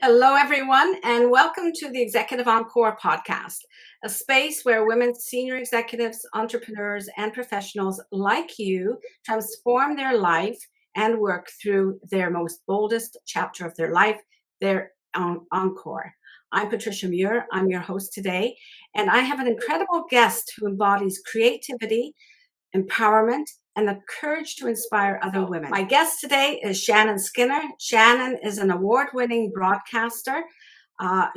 Hello, everyone, and welcome to the Executive Encore podcast, a space where women, senior executives, entrepreneurs, and professionals like you transform their life and work through their most boldest chapter of their life, their encore. I'm Patricia Muir. I'm your host today, and I have an incredible guest who embodies creativity, empowerment, and the courage to inspire other women. My guest today is Shannon Skinner. Shannon is an award-winning broadcaster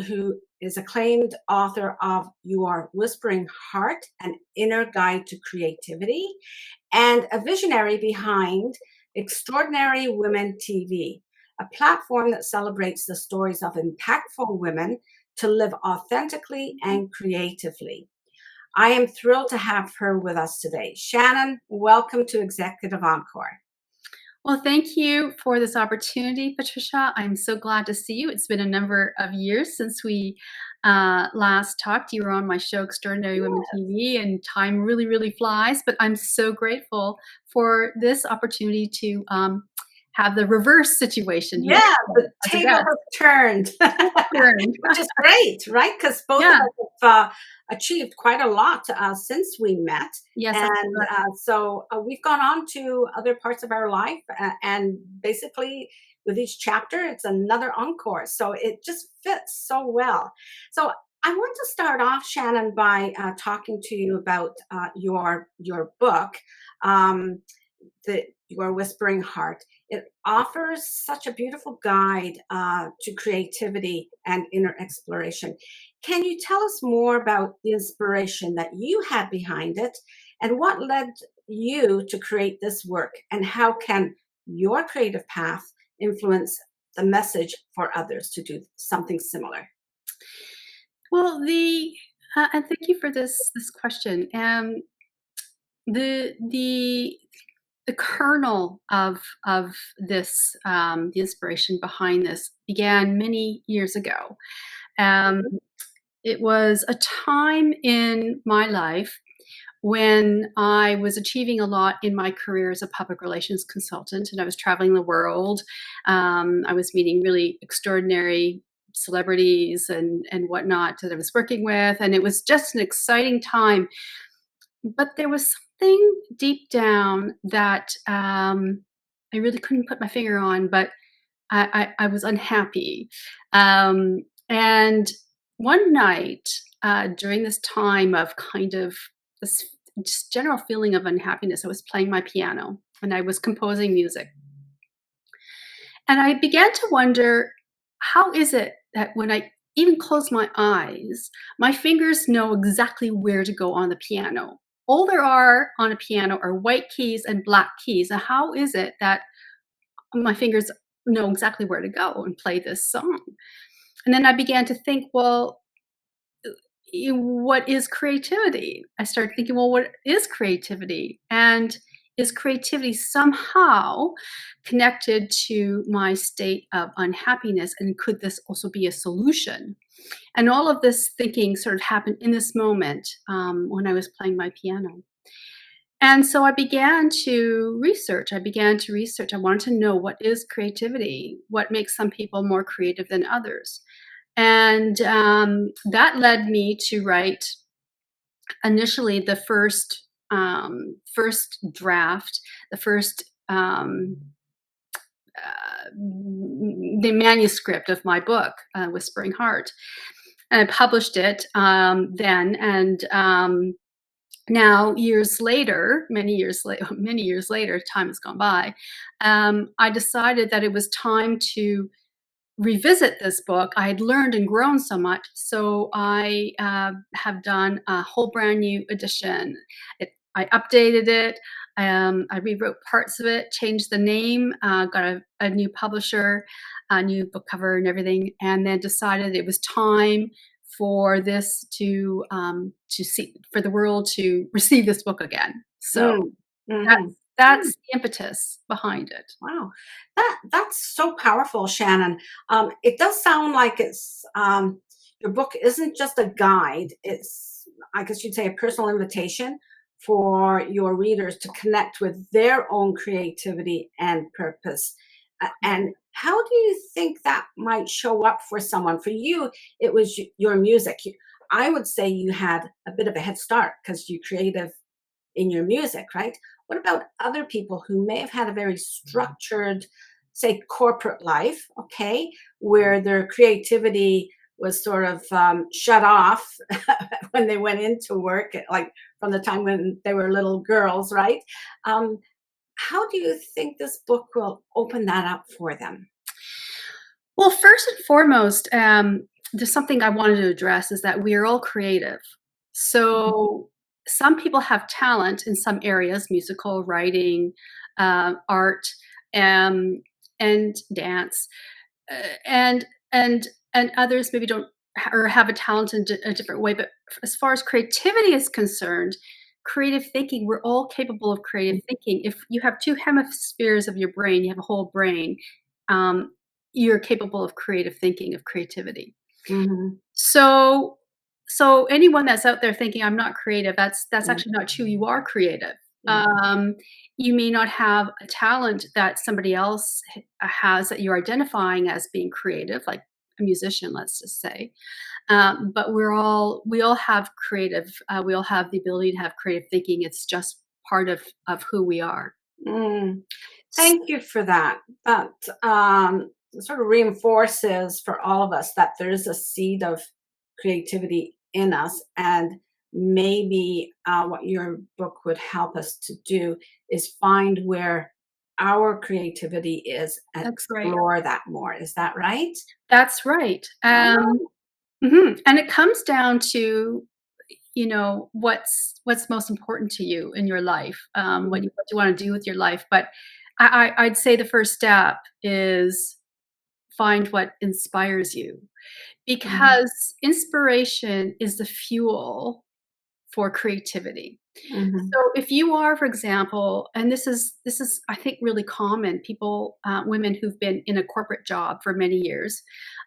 who is acclaimed author of Your Whispering Heart, An Inner Guide to Creativity, and a visionary behind Extraordinary Women TV, a platform that celebrates the stories of impactful women to live authentically and creatively. I am thrilled to have her with us today. Shannon, welcome to Executive Encore. Well, thank you for this opportunity, Patricia. I'm so glad to see you. It's been a number of years since we last talked. You were on my show, Extraordinary Women TV, and time really, really flies. But I'm so grateful for this opportunity to have the reverse situation here. Yeah, the table has turned, which is great, right? Because both of us have achieved quite a lot since we met. Yes, and so we've gone on to other parts of our life, and basically with each chapter, it's another encore. So it just fits so well. So I want to start off, Shannon, by talking to you about your book, Your Whispering Heart. It offers such a beautiful guide to creativity and inner exploration. Can you tell us more about the inspiration that you had behind it and what led you to create this work, and how can your creative path influence the message for others to do something similar? Well, and thank you for this question. The kernel of this, the inspiration behind this began many years ago. It was a time in my life when I was achieving a lot in my career as a public relations consultant, and I was traveling the world. I was meeting really extraordinary celebrities and whatnot that I was working with, and it was just an exciting time. But there was something deep down that I really couldn't put my finger on, but I was unhappy. And one night during this time of kind of this just general feeling of unhappiness, I was playing my piano and I was composing music. And I began to wonder, how is it that when I even close my eyes, my fingers know exactly where to go on the piano? All there are on a piano are white keys and black keys. And how is it that my fingers know exactly where to go and play this song? And then I began to think, well, what is creativity? I started thinking, well, what is creativity? And is creativity somehow connected to my state of unhappiness? And could this also be a solution? And all of this thinking sort of happened in this moment when I was playing my piano. And so I began to research. I wanted to know, what is creativity? What makes some people more creative than others? And that led me to write initially the first draft, the manuscript of my book, Whispering Heart. And I published it then. And now, many years later, time has gone by, I decided that it was time to revisit this book. I had learned and grown so much, so I have done a whole brand new edition. I updated it. I rewrote parts of it, changed the name, got a new publisher, a new book cover and everything, and then decided it was time for this to see, for the world to receive this book again. So that's the impetus behind it. Wow, that's so powerful, Shannon. It does sound like it's your book isn't just a guide. It's, I guess you'd say, a personal invitation for your readers to connect with their own creativity and purpose. And How do you think that might show up for someone? For you, it was your music. I would say you had a bit of a head start because you're creative in your music, right? What about other people who may have had a very structured, say, corporate life, okay, where their creativity was sort of shut off when they went into work, like from the time when they were little girls, right? Um, how do you think this book will open that up for them? Well, first and foremost, there's something I wanted to address is that we are all creative. Mhm, So some people have talent in some areas, musical, writing, art, um, and dance, uh, and and and others maybe don't or have a talent in a different way. But as far as creativity is concerned, creative thinking, we're all capable of creative thinking. If you have two hemispheres of your brain, you have a whole brain. Um, you're capable of creative thinking, of creativity. mhm, So so anyone that's out there thinking, "I'm not creative," that's mhm, actually not true, you are creative. yeah, Um, you may not have a talent that somebody else has that you're identifying as being creative, like a musician, let's just say. But we all have we all have the ability to have creative thinking, it's just part of who we are. mm. Thank you for that. That sort of reinforces for all of us that there is a seed of creativity in us. And maybe what your book would help us to do is find where our creativity is and That's right. explore that more. Is that right? That's right. Oh, Mhm, and it comes down to, what's most important to you in your life, mhm, what you wanna do with your life, but I'd say the first step is find what inspires you, mhm, because inspiration is the fuel for creativity. mhm, So if you are, for example, and this is I think really common, people, women who've been in a corporate job for many years.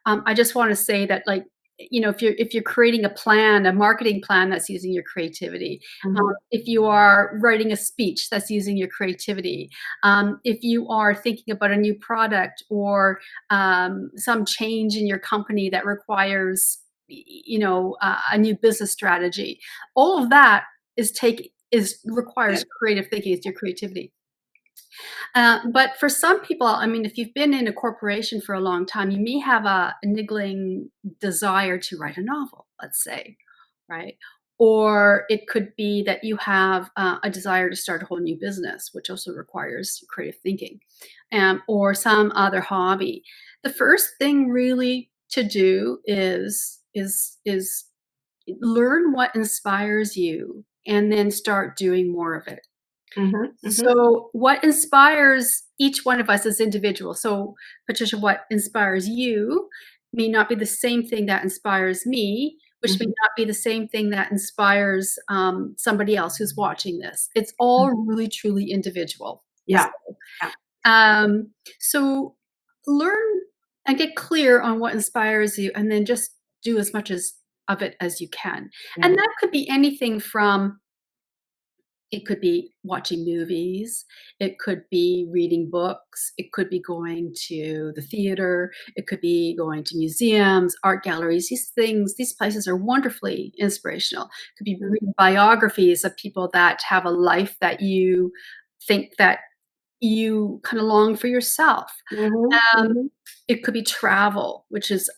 I just want to say that, like, if you're creating a plan, a marketing plan, that's using your creativity. mhm. If you are writing a speech, that's using your creativity. If you are thinking about a new product or some change in your company that requires, a new business strategy, all of that is requires Good. creative thinking, it's your creativity. But for some people, I mean, if you've been in a corporation for a long time, you may have a niggling desire to write a novel, let's say, right? Or it could be that you have a desire to start a whole new business, which also requires creative thinking, or some other hobby. The first thing really to do is learn what inspires you and then start doing more of it. Mhm, mhm, So, what inspires each one of us as individuals? So, Patricia, what inspires you may not be the same thing that inspires me, which may mhm. not be the same thing that inspires somebody else who's watching this. It's Mhm. all really, truly individual. Yeah. Yeah. Um, so, learn and get clear on what inspires you, and then just do as much as of it as you can. And Yeah. that could be anything from, it could be watching movies, it could be reading books, it could be going to the theater, it could be going to museums, art galleries. These places are wonderfully inspirational. It could be reading biographies of people that have a life that you think that you kinda long for yourself. Mhm, Um, mhm, it could be travel, which is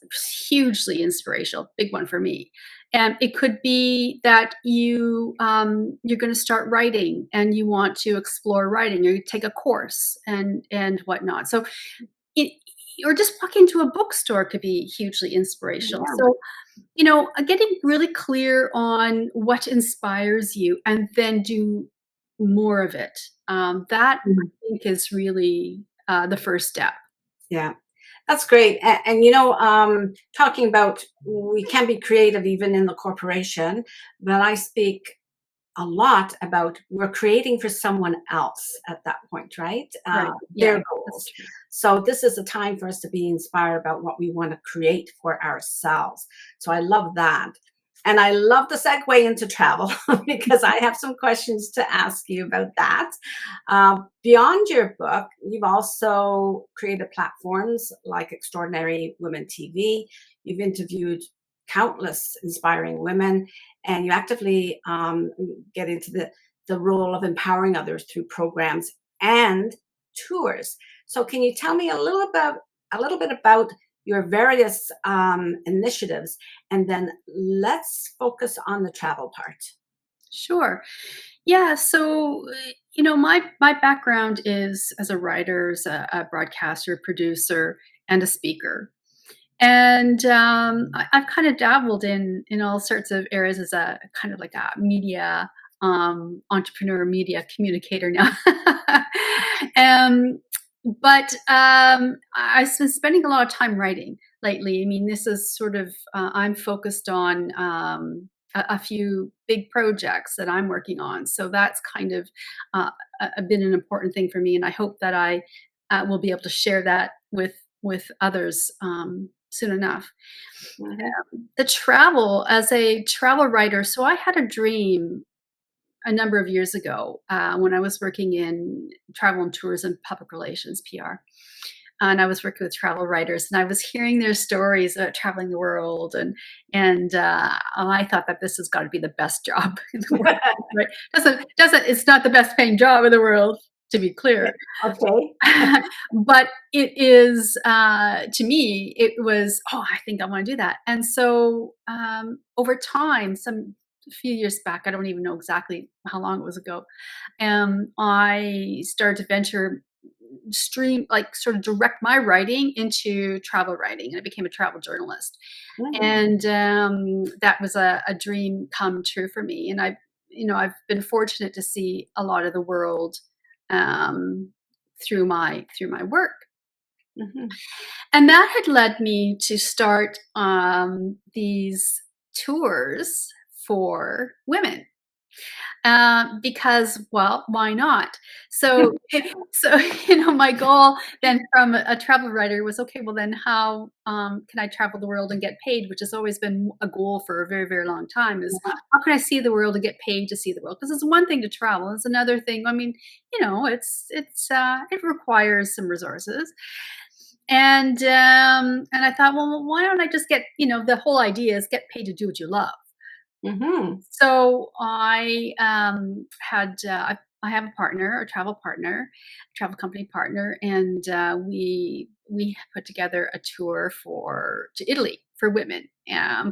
hugely inspirational, big one for me. And it could be that you're going to start writing and you want to explore writing, or you take a course and whatnot. So it, or just walking into a bookstore could be hugely inspirational. yeah, So, getting really clear on what inspires you and then do more of it. That mhm, I think is really the first step. yeah. That's great. And talking about we can be creative even in the corporation, but I speak a lot about we're creating for someone else at that point, right? Right. Yeah, Their that's goals. true. So this is a time for us to be inspired about what we want to create for ourselves. So I love that. And I love the segue into travel because I have some questions to ask you about that. Beyond your book, you've also created platforms like Extraordinary Women TV. You've interviewed countless inspiring women, and you actively get into the role of empowering others through programs and tours. So, can you tell me a little bit about your various initiatives, and then let's focus on the travel part. Sure. Yeah. So, my background is as a writer, as a broadcaster, producer, and a speaker. And I've kind of dabbled in all sorts of areas as a kind of like a media entrepreneur, media communicator now. um, but I've been spending a lot of time writing lately. I mean, this is sort of I'm focused on a few big projects that I'm working on, so that's kind of been an important thing for me, and I hope that I will be able to share that with others soon enough. Mhm. The travel as a travel writer, so I had a dream a number of years ago when I was working in travel and tourism, public relations, PR. And I was working with travel writers, and I was hearing their stories about traveling the world, and I thought that this has got to be the best job in the world. Right? Doesn't it's not the best paying job in the world, to be clear. Okay. But it is to me it was, oh, I think I want to do that. And so over time, some a few years back, I don't even know exactly how long it was ago, I started to venture stream like sort of direct my writing into travel writing, and I became a travel journalist. Mhm. And that was a dream come true for me, and I've been fortunate to see a lot of the world um, through my work. Mhm. And that had led me to start these tours for women because, well, why not? So, so my goal then from a travel writer was, okay, well, then how can I travel the world and get paid? Which has always been a goal for a very, very long time. Is how can I see the world and get paid to see the world? Because it's one thing to travel; it's another thing. I mean, it requires some resources. And I thought, well, why don't I just get, the whole idea is get paid to do what you love. Mhm. So I have a partner, a travel company partner, and we put together a tour to Italy for women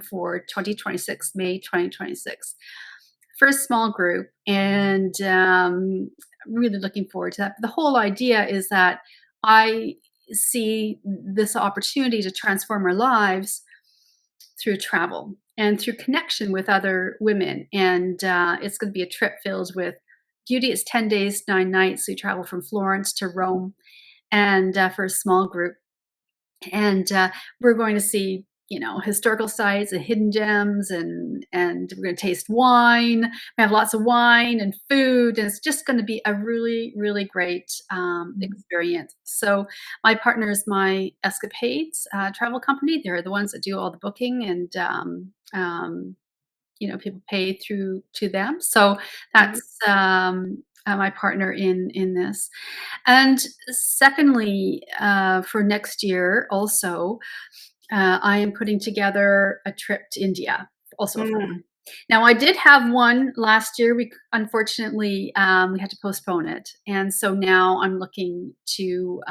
for 2026, May 2026, for a small group, and really looking forward to that. The whole idea is that I see this opportunity to transform our lives through travel and through connection with other women. And it's going to be a trip filled with beauty. It's 10 days, 9 nights. We travel from Florence to Rome, and for a small group. And we're going to see, historical sites and hidden gems, and we're going to taste wine. We have lots of wine and food, and it's just going to be a really, really great experience. So my partner is my Escapades travel company. They're the ones that do all the booking, and people pay through to them. So Mhm. that's my partner in this. And secondly, for next year, also, I am putting together a trip to India, also. Mm. Now, I did have one last year. We unfortunately we had to postpone it, and so now I'm looking to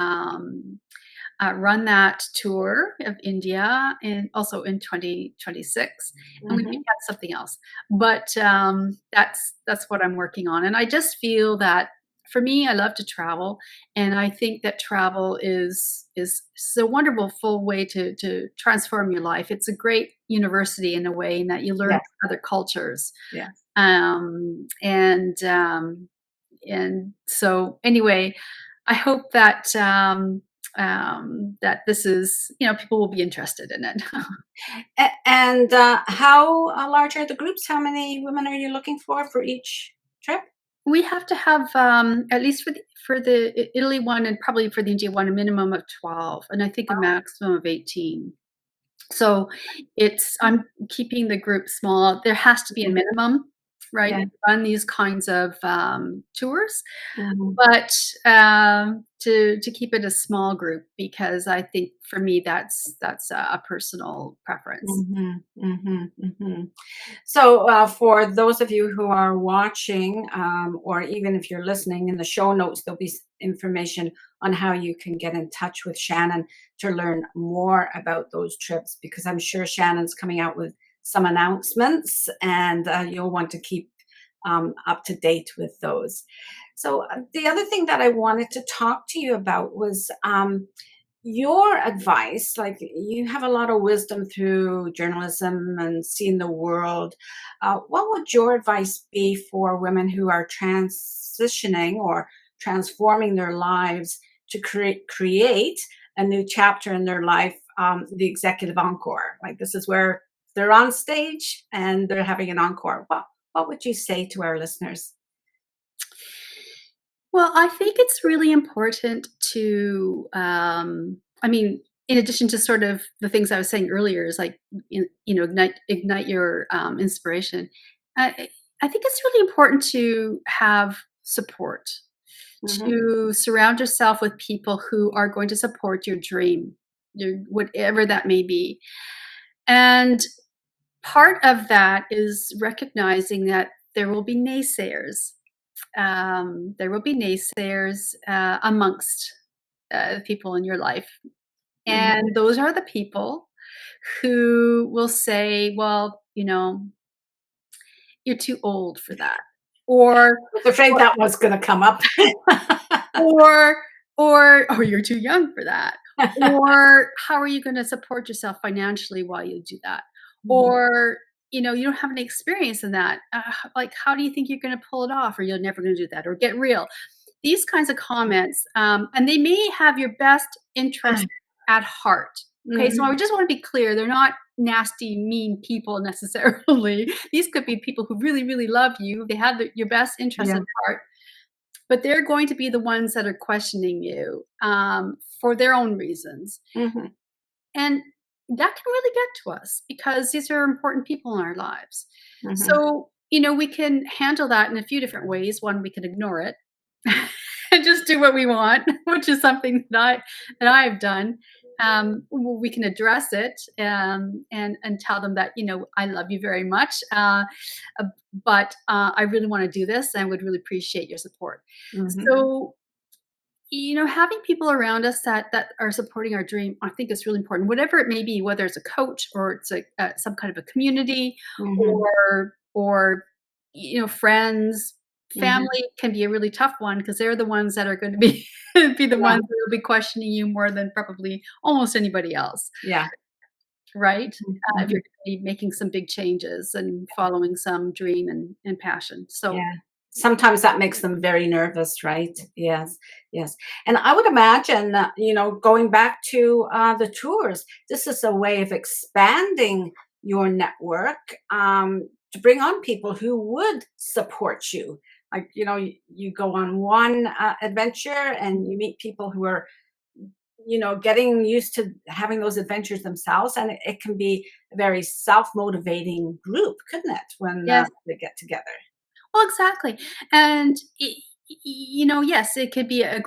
run that tour of India, and also in 2026, and we may Mhm. have something else. But that's what I'm working on, and I just feel that for me, I love to travel, and I think that travel is a wonderful, full way to transform your life. It's a great university in a way, in that you learn Yes. from other cultures, Yes. um, and um, and so anyway, I hope that this is, people will be interested in it. And how large are the groups? How many women are you looking for each trip? We have to have at least for the Italy one, and probably for the India one, a minimum of 12, and I think a maximum of 18. So I'm keeping the group small. There has to be a minimum, right, Yeah. to run these kinds of tours, Mhm. but to keep it a small group because I think for me that's a personal preference. Mhm. Mhm. Mhm. So, for those of you who are watching, or even if you're listening, in the show notes, there'll be information on how you can get in touch with Shannon to learn more about those trips, because I'm sure Shannon's coming out with some announcements, and you'll want to keep up to date with those. So, the other thing that I wanted to talk to you about was your advice. Like, you have a lot of wisdom through journalism and seeing the world. What would your advice be for women who are transitioning or transforming their lives to create a new chapter in their life, the executive encore? Like, this is where they're on stage and they're having an encore. What would you say to our listeners? Well, I think it's really important to, I mean, in addition to sort of the things I was saying earlier, is like, ignite your inspiration. I, I think it's really important to have support, Hmm. to surround yourself with people who are going to support your dream, your whatever that may be. And part of that is recognizing that there will be naysayers. There will be naysayers amongst the people in your life. Hmm. And those are the people who will say, well, you're too old for that. Or, I was afraid that was going to come up. or, or you're too young for that. Or how are you going to support yourself financially while you do that? Mhm. Or, you don't have any experience in that. Like, how do you think you're going to pull it off? Or you're never going to do that. Or get real. These kinds of comments, and they may have your best interest at heart. Okay, so I Mhm. just want to be clear, they're not nasty, mean people necessarily. These could be people who really, really love you. They have your best interest Yeah. at heart, but they're going to be the ones that are questioning you for their own reasons. Mhm. And that can really get to us because these are important people in our lives. Mhm. So, we can handle that in a few different ways. One, we can ignore it and just do what we want, which is something that I've done. We can address it and tell them that I love you very much, uh, but I really want to do this, and I would really appreciate your support. Mhm. So having people around us that are supporting our dream, I think is really important, whatever it may be, whether it's a coach or it's some kind of a community, Mhm. or friends. Mhm. Family can be a really tough one because they're the ones that are going to be be the Yeah. ones that will be questioning you more than probably almost anybody else, Yeah. right? If Mhm. you're going to be making some big changes and following some dream and passion. So Yeah. Sometimes that makes them very nervous, right? Yes. Yes. And I would imagine that, going back to the tours, this is a way of expanding your network, to bring on people who would support you. Like, you go on one adventure and you meet people who are getting used to having those adventures themselves, and it can be a very self-motivating group, couldn't it, when yes. they get together? Well, exactly, and yes, it could be a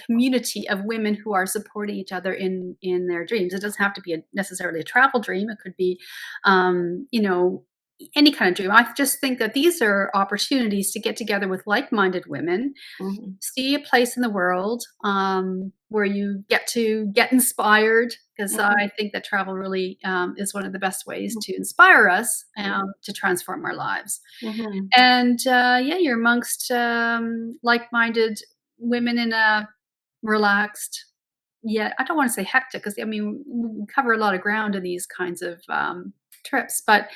community of women who are supporting each other in their dreams. It doesn't have to be necessarily a travel dream. It could be, any kind of dream. I just think that these are opportunities to get together with like-minded women, Mhm. see a place in the world where you get to get inspired, because Mhm. I think that travel really is one of the best ways to inspire us to transform our lives. Mhm. And yeah, you're amongst like-minded women in a relaxed, yeah, I don't want to say hectic, because I mean we cover a lot of ground in these kinds of trips, but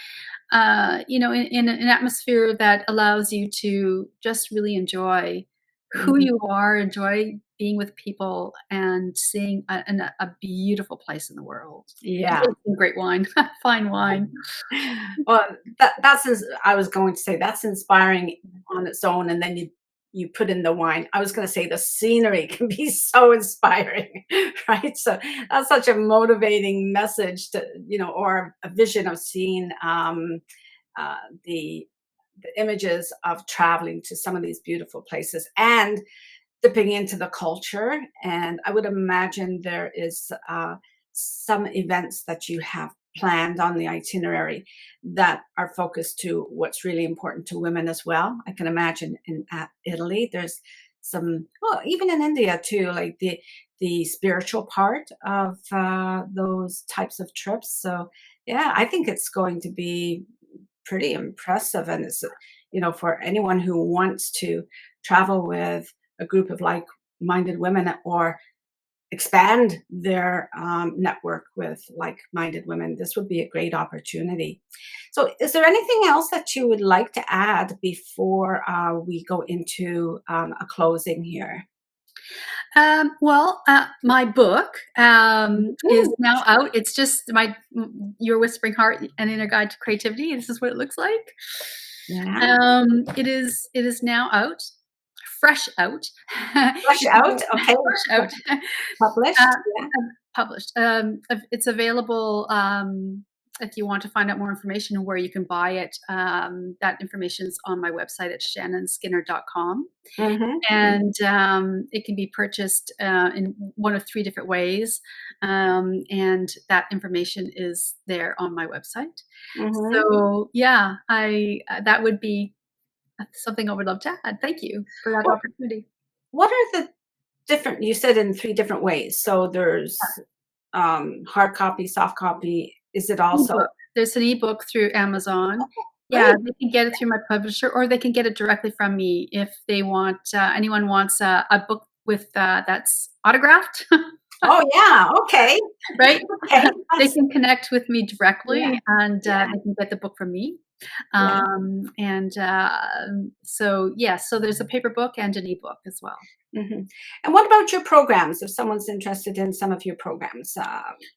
in an atmosphere that allows you to just really enjoy who Mhm. you are, enjoy being with people, and seeing a beautiful place in the world. And Yeah. drink some great wine, fine wine. Well, that's I was going to say that's inspiring on its own, and then you put in the wine. I was going to say the scenery can be so inspiring, right? So that's such a motivating message to, or a vision of seeing uh, the the images of traveling to some of these beautiful places and dipping into the culture. And I would imagine there is some events that you have planned on the itinerary that are focused to what's really important to women as well. I can imagine in Italy, there's some, well, even in India too, like the spiritual part of those types of trips. So yeah, I think it's going to be pretty impressive, and it's for anyone who wants to travel with a group of like-minded women or expand their network with like-minded women, this would be a great opportunity. So is there anything else that you would like to add before we go into a closing here? Well, my book is Ooh, now out. It's just Your Whispering Heart: An Inner Guide to Creativity. This is what it looks like. yeah, It is now out, fresh out. flesh If out. you Okay, fresh out. published. Yeah. Published. It's available. If you want to find out more information where you can buy it, that information is on my website at shannonskinner.com. Mm-hmm. And it can be purchased in one of three different ways. And that information is there on my website. Mm-hmm. So yeah, I that would be something I would love to add. Thank you for that What opportunity. what are the different, you said in three different ways. So there's hard copy, soft copy. Is it also Ebook. There's an ebook through Amazon. Yeah, great? they can get it through my publisher, or they can get it directly from me if they want. Anyone wants a book with that's autographed, Oh yeah, okay, right? okay. They That's can connect with me yeah, directly, and yeah, they can get the book from me. yeah. And so yeah, so there's a paper book and an ebook as well. Mhm. And what about your programs? If someone's interested in some of your programs, The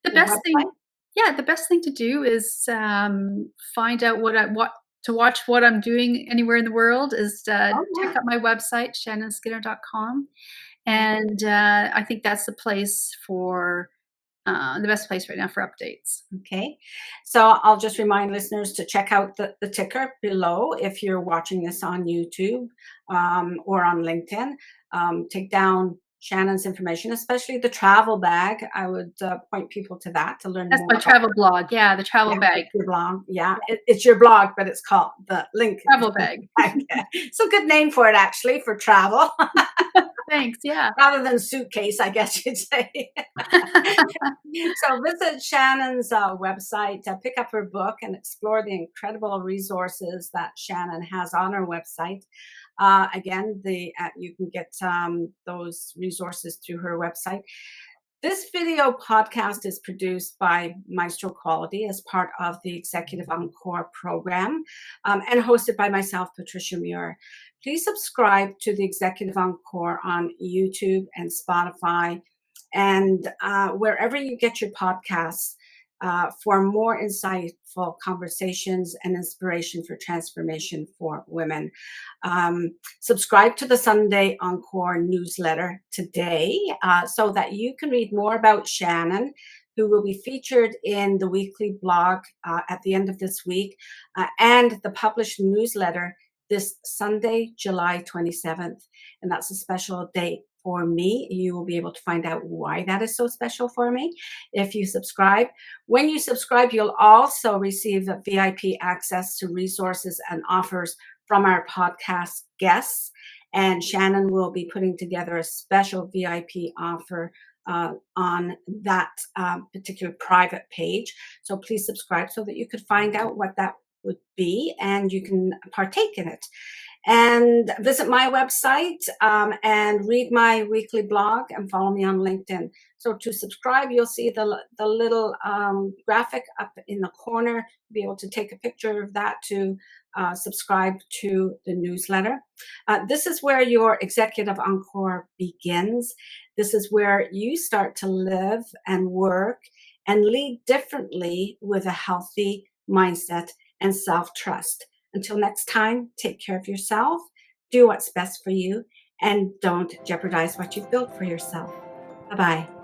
your best website? thing Yeah, the best thing to do is, find out what to watch what I'm doing anywhere in the world is, Oh check yeah, out my website, shannonskinner.com, and, I think that's the best place right now for updates. okay. So I'll just remind listeners to check out the ticker below if you're watching this on YouTube or on LinkedIn. Take down Shannon's information, especially the travel bag. I would point people to that to learn That's more my about. travel blog, yeah, the travel Yeah, bag. it's your blog. Yeah, it's your blog, but it's called the link. Travel bag. It's a good name for it, actually, for travel, Thanks, yeah. rather than suitcase, I guess you'd say. So visit Shannon's website, pick up her book, and explore the incredible resources that Shannon has on her website. Again, you can get those resources through her website. This video podcast is produced by Maestro Quality as part of the Executive Encore program and hosted by myself, Patricia Muir. Please subscribe to the Executive Encore on YouTube and Spotify and wherever you get your podcasts for more insightful conversations and inspiration for transformation for women. Subscribe to the Sunday Encore newsletter today so that you can read more about Shannon, who will be featured in the weekly blog at the end of this week, and the published newsletter this Sunday, July 27th. And that's a special date for me. You will be able to find out why that is so special for me if you subscribe. When you subscribe, you'll also receive VIP access to resources and offers from our podcast guests. And Shannon will be putting together a special VIP offer on that particular private page. So please subscribe so that you could find out what that would be and you can partake in it. And visit my website and read my weekly blog and follow me on LinkedIn. So to subscribe, you'll see the little graphic up in the corner. Be able to take a picture of that to subscribe to the newsletter. This is where your Executive Encore begins. This is where you start to live and work and lead differently with a healthy mindset and self-trust. Until next time, take care of yourself, do what's best for you, and don't jeopardize what you've built for yourself. Bye bye.